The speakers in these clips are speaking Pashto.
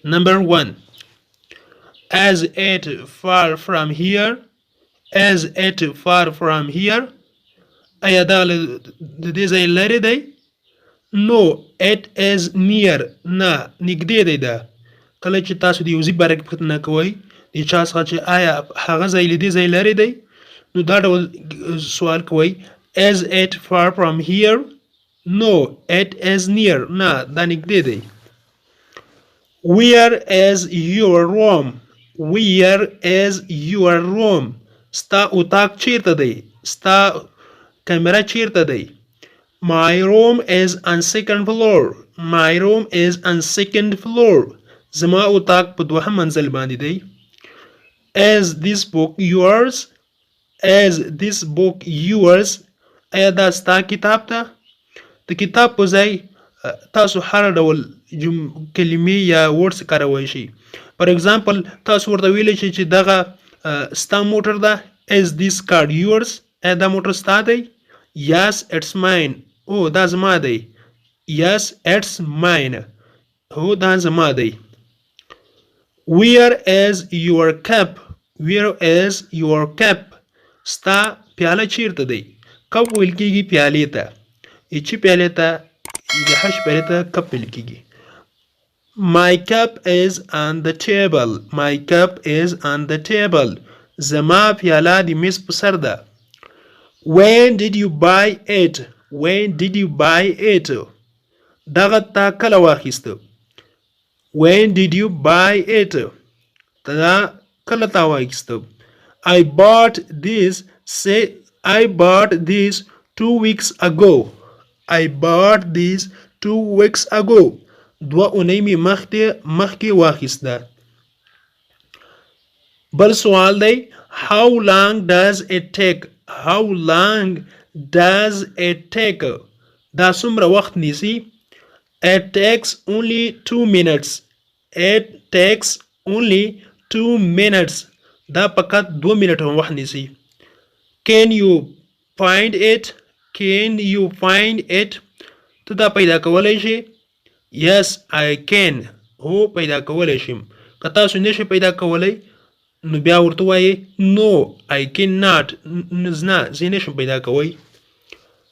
Number 1. As it far from here. As it far from here. آیا دا د دې ځای لرې دی؟ No, it is near. نه نږدې دی دا. کله چې تاسو د یو ځای باره کې پوښتنه کوئ د چا څخه چې آیا هغه ځای له دې ځای لرې دی نو دا ډول سوال کوئ. Is it far from here? No, it is near. نه دا نږدې دی. Where is your room? Where is your room? ستا اتاق چیرته دی؟ ستا کمره چیرته دی؟ My room is on second floor. My room is on second floor. زما اتاق په دوهم منزل باندې دی. Is this book yours? Is this book yours? آیا دا ستا کتاب ته؟ د کتاب په ځای تاسو هر ډول کلمې یا ورډز کارولی شئ. For example تاسو ورته ویلی شئ چې دغه ستا موټر ده. Is this car yours? آیا دا موټر ستا دی؟ Yes, it's mine. او دا زما دی. Yes, it's mine. هو دا زما دی. Where is your cup? Where is your cup? ستا پیاله چیرته دی؟ کپ ویل کیږي پیالې ته. چې پیالې ته د حش پیالې ته کپ ویل کیږي. My cup is on the table. My cup is on the table. زما پیاله د میز په سر ده. When did you buy it? When did you buy it? دغه تا کله واخیسته؟ When did you buy it? تا کله تا واخیسته؟ I bought this 2 weeks ago. I bought this 2 weeks ago. 2 اونۍ می مخکې واخیسته. بل سوال دی. How long does it take? How long does it take? دا څومره وخت نیسي؟ It takes only 2 minutes. It takes only 2 minutes. دا فقط 2 منټه وخت نیسي. Can you find it? Can you find it? ته دا پیدا کولی شي؟ Yes, I can. هو پیدا کولی شم. که تاسو نشئ پیدا کولی نو بیا ورته وایي No, I cannot. نه زه نشم پیدا کوی.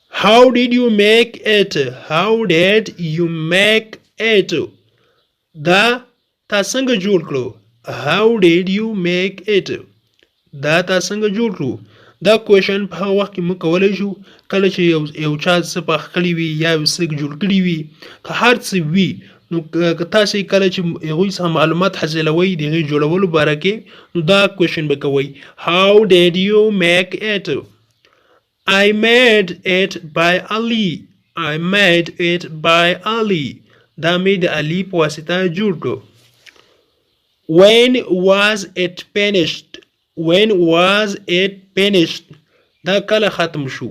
How did you make it? How did you make it? دا تا څنګه جوړ کړو؟ How did you make it? دا تا څنګه جوړ کړو؟ دا کوېشن په هغه وخت کې موږ کولی شو کله چې یو چا څه پخ کړي وي یا یو څه جوړ کړي وي که هر څه وي نو که تاسې کله چې هغوی څخه معلومات حاصلوئ د هغې جوړولو باره کې نو دا کوېشن به کوئ. How did you make it? I made it by Ali. I made it by Ali. دا مې د علي په واسطه جوړ کړو. When was it finished? When was it finished? دا کله ختم شو؟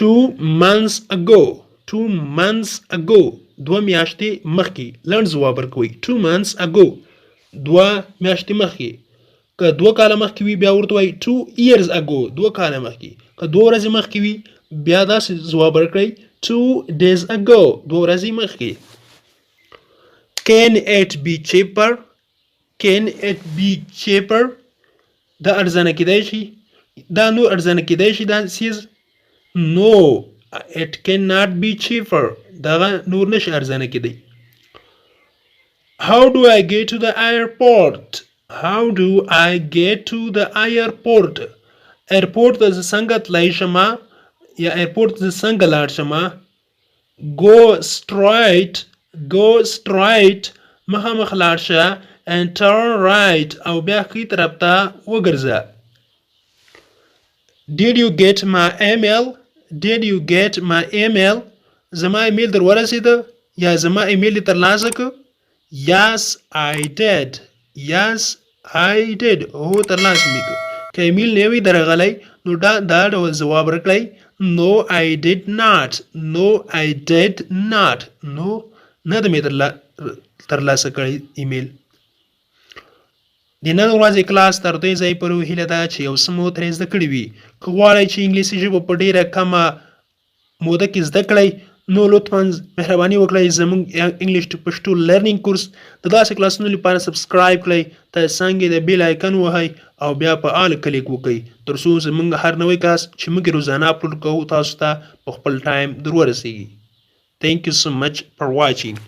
2 months ago. 2 months ago. 2 میاشتې مخکې. لنډ ځواب ورکوئ. 2 months ago. 2 میاشتې مخکې. که 2 کاله مخکې وي بیا ورته وایي 2 years ago. 2 کاله مخکې. که 2 ورځې مخکې وي بیا داسې ځواب ورکړئ 2 days ago. 2 ورځې مخکې. Can it be cheaper? Can it be cheaper? دا ارزانه کیدای شي؟ دا نو ارزانه کیدای شي دا سیز؟ No, it cannot be cheaper. دا نور نشي ارزانه کیدای. How do I get to the airport? How do I get to the airport? Airport ته څنګه تلای شم یا airport ته څنګه لاړ شم؟ Go straight مخامخ لاړ شه and turn right او بیا ښي طرف ته وګرځه. Did you get my email? Did you get my email? زما ایمیل در ورسېده یا زما ایمیل ترلاسه کړ؟ Yes, I did. Yes, I did. هو ترلاسه مې کړ. که ایمیل نه وي درغلی نو دا ډول ځواب ورکړئ No, I did not. No, I did not. No, نه ده مې ترلاسه کړی ایمیل. د نن ورځې کلاس تر دې ځای پورې هیله ده چې یو څه مو ترې زده کړي وي. که غواړئ چې انګلیسي ژبه په ډېره کمه موده کې زده کړئ نو لطفا مهرباني وکړئ زموږ انګلیش ټو پښتو لرنینګ کورس د داسې کلاسونو لپاره سبسکرایب کړئ تر څنګ د بیل آیکن وهئ او بیا په آل کلیک وکړئ تر څو زموږ هر نوی کلاس چې موږ روزانه اپلوډ کوو تاسو ته په خپل ټایم در ورسیږي. Thank you so much for watching.